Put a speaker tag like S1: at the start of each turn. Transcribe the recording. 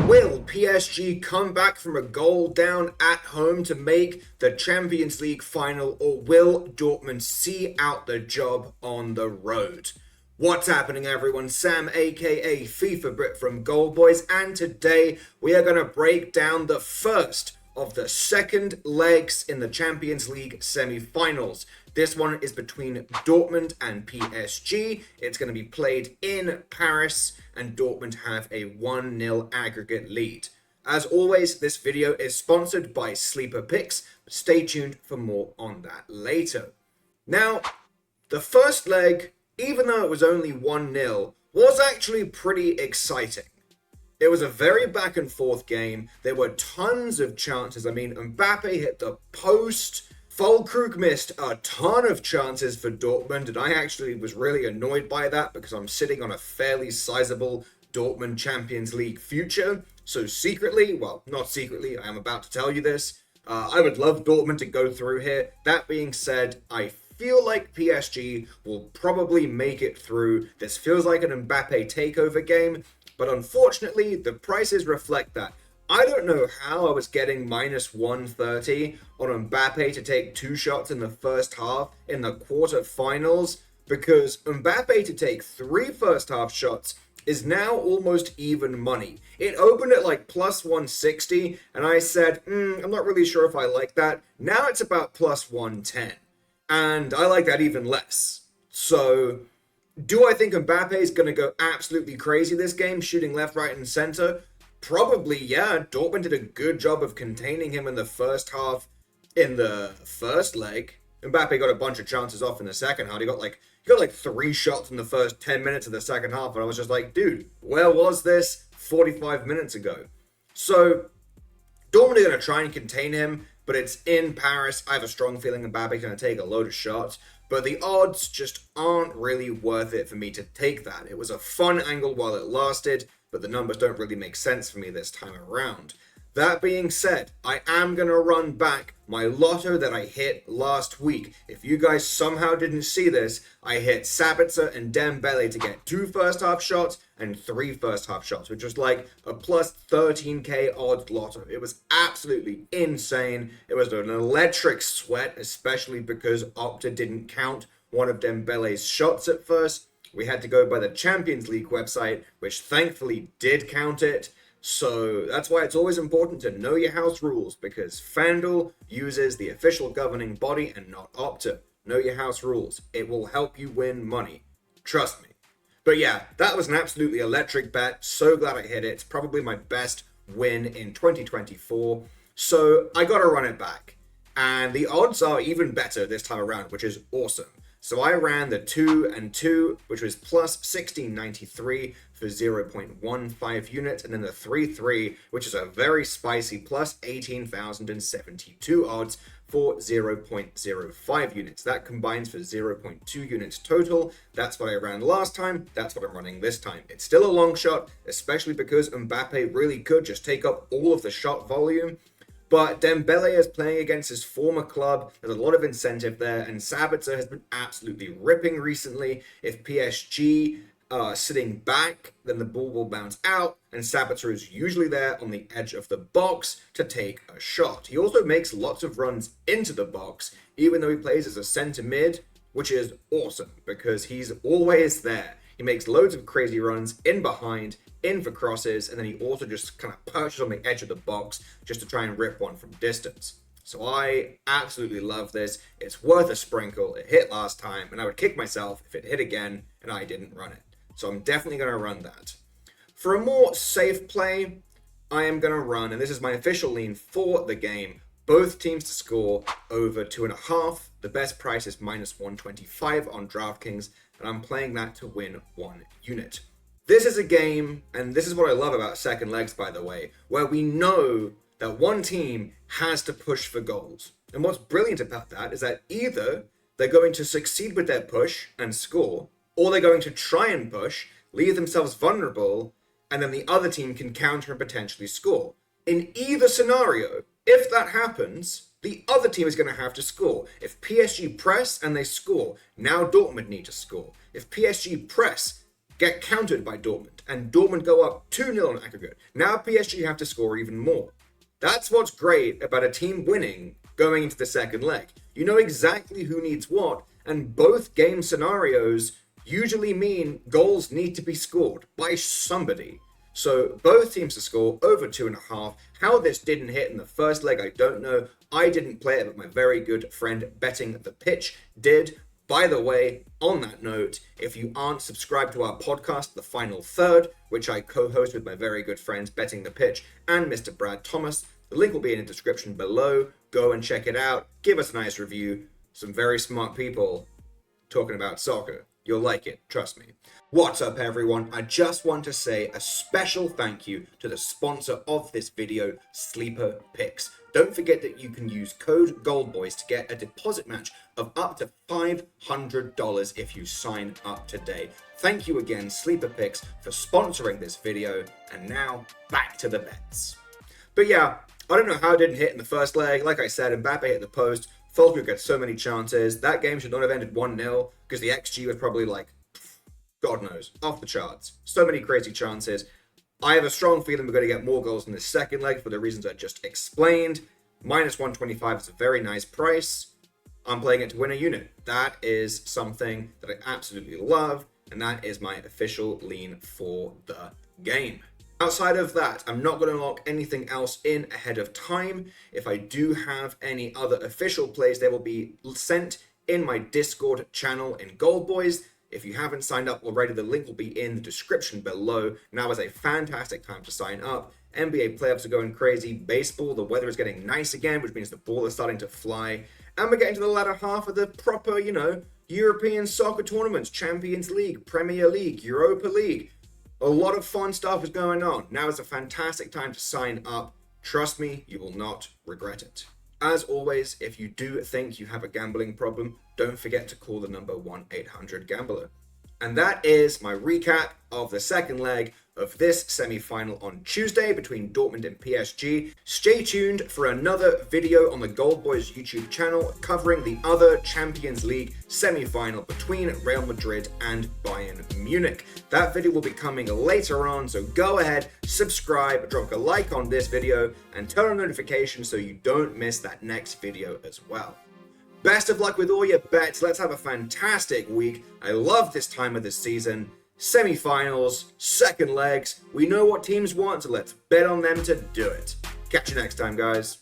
S1: Will PSG come back from a goal down at home to make the Champions League final, or will Dortmund see out the job on the road? What's happening, everyone? Sam, aka FIFA Brit from Goal Boys, and today we are going to break down the first of the second legs in the Champions League semi-finals. This one is between Dortmund and PSG. It's going to be played in Paris, and Dortmund have a 1-0 aggregate lead. As always, this video is sponsored by Sleeper Picks. Stay tuned for more on that later. Now, the first leg, even though it was only 1-0, was actually pretty exciting. It was a very back and forth game. There were tons of chances. I mean, Mbappe hit the post. Füllkrug missed a ton of chances for Dortmund, and I actually was really annoyed by that because I'm sitting on a fairly sizable Dortmund Champions League future. So secretly, well, not secretly, I am about to tell you this, I would love Dortmund to go through here. That being said, I feel like PSG will probably make it through. This feels like an Mbappe takeover game, but unfortunately, the prices reflect that. I don't know how I was getting minus 130 on Mbappe to take 2 shots in the first half in the quarterfinals, because Mbappe to take 3 first half shots is now almost even money. It opened at like plus 160, and I said, I'm not really sure if I like that. Now it's about plus 110, and I like that even less. So, do I think Mbappe is going to go absolutely crazy this game, shooting left, right, and center? Probably, yeah. Dortmund did a good job of containing him in the first half in the first leg. Mbappe got a bunch of chances off in the second half. He got like 3 shots in the first 10 minutes of the second half, and I was just like, dude, where was this 45 minutes ago? So, Dortmund are going to try and contain him, but it's in Paris. I have a strong feeling Mbappe's going to take a load of shots, but the odds just aren't really worth it for me to take that. It was a fun angle while it lasted, but the numbers don't really make sense for me this time around. That being said, I am going to run back my lotto that I hit last week. If you guys somehow didn't see this, I hit Sabitzer and Dembele to get 2 first half shots and 3 first half shots, which was like a plus 13k odds lotto. It was absolutely insane. It was an electric sweat, especially because Opta didn't count one of Dembele's shots at first. We had to go by the Champions League website, which thankfully did count it. So that's why it's always important to know your house rules, because FanDuel uses the official governing body and not Opta. Know your house rules. It will help you win money. Trust me. But yeah, that was an absolutely electric bet. So glad I hit it. It's probably my best win in 2024. So I gotta run it back. And the odds are even better this time around, which is awesome. So I ran the 2 and 2, which was plus 1693 for 0.15 units, and then the 3-3, which is a very spicy plus 18,072 odds for 0.05 units. That combines for 0.2 units total. That's what I ran last time. That's what I'm running this time. It's still a long shot, especially because Mbappe really could just take up all of the shot volume. But Dembele is playing against his former club. There's a lot of incentive there, and Sabitzer has been absolutely ripping recently. If PSG are sitting back, then the ball will bounce out, and Sabitzer is usually there on the edge of the box to take a shot. He also makes lots of runs into the box, even though he plays as a centre mid, which is awesome because he's always there. He makes loads of crazy runs in behind, in for crosses, and then he also just kind of perches on the edge of the box just to try and rip one from distance. So I absolutely love this. It's worth a sprinkle. It hit last time, and I would kick myself if it hit again and I didn't run it. So I'm definitely going to run that. For a more safe play, I am going to run, and this is my official lean for the game, both teams to score over 2.5. The best price is minus 125 on DraftKings, and I'm playing that to win 1 unit. This is a game, and this is what I love about second legs, by the way, where we know that one team has to push for goals. And what's brilliant about that is that either they're going to succeed with their push and score, or they're going to try and push, leave themselves vulnerable, and then the other team can counter and potentially score. In either scenario, if that happens, the other team is going to have to score. If PSG press and they score, now Dortmund need to score. If PSG press get countered by Dortmund, and Dortmund go up 2-0 on aggregate. Now PSG have to score even more. That's what's great about a team winning going into the second leg. You know exactly who needs what, and both game scenarios usually mean goals need to be scored by somebody. So both teams to score over 2.5. How this didn't hit in the first leg, I don't know. I didn't play it, but my very good friend Betting the Pitch did. By the way, on that note, if you aren't subscribed to our podcast, The Final Third, which I co-host with my very good friends Betting the Pitch and Mr. Brad Thomas, the link will be in the description below. Go and check it out. Give us a nice review. Some very smart people talking about soccer. You'll like it, trust me. What's up, everyone? I just want to say a special thank you to the sponsor of this video, Sleeper Picks. Don't forget that you can use code GOLDBOYS to get a deposit match of up to $500 if you sign up today. Thank you again, Sleeper Picks, for sponsoring this video. And now, back to the bets. But yeah, I don't know how it didn't hit in the first leg. Like I said, Mbappe hit the post. Fulker gets so many chances. That game should not have ended 1-0 because the XG was probably like, God knows, off the charts. So many crazy chances. I have a strong feeling we're going to get more goals in this second leg for the reasons I just explained. Minus 125 is a very nice price. I'm playing it to win a unit. That is something that I absolutely love, and that is my official lean for the game. Outside of that, I'm not going to lock anything else in ahead of time. If I do have any other official plays, they will be sent in my Discord channel in Gold Boys. If you haven't signed up already, the link will be in the description below. Now is a fantastic time to sign up. NBA playoffs are going crazy. Baseball, the weather is getting nice again, which means the ball is starting to fly. And we're getting to the latter half of the proper, European soccer tournaments. Champions League, Premier League, Europa League. A lot of fun stuff is going on. Now is a fantastic time to sign up. Trust me, you will not regret it. As always, if you do think you have a gambling problem, don't forget to call the number 1-800-GAMBLER. And that is my recap of the second leg of this semi-final on Tuesday between Dortmund and PSG. Stay tuned for another video on the Gold Boys YouTube channel covering the other Champions League semi-final between Real Madrid and Bayern Munich. That video will be coming later on, so go ahead, subscribe, drop a like on this video, and turn on notifications so you don't miss that next video as well. Best of luck with all your bets. Let's have a fantastic week. I love this time of the season. Semi-finals, second legs. We know what teams want, so let's bet on them to do it. Catch you next time, guys.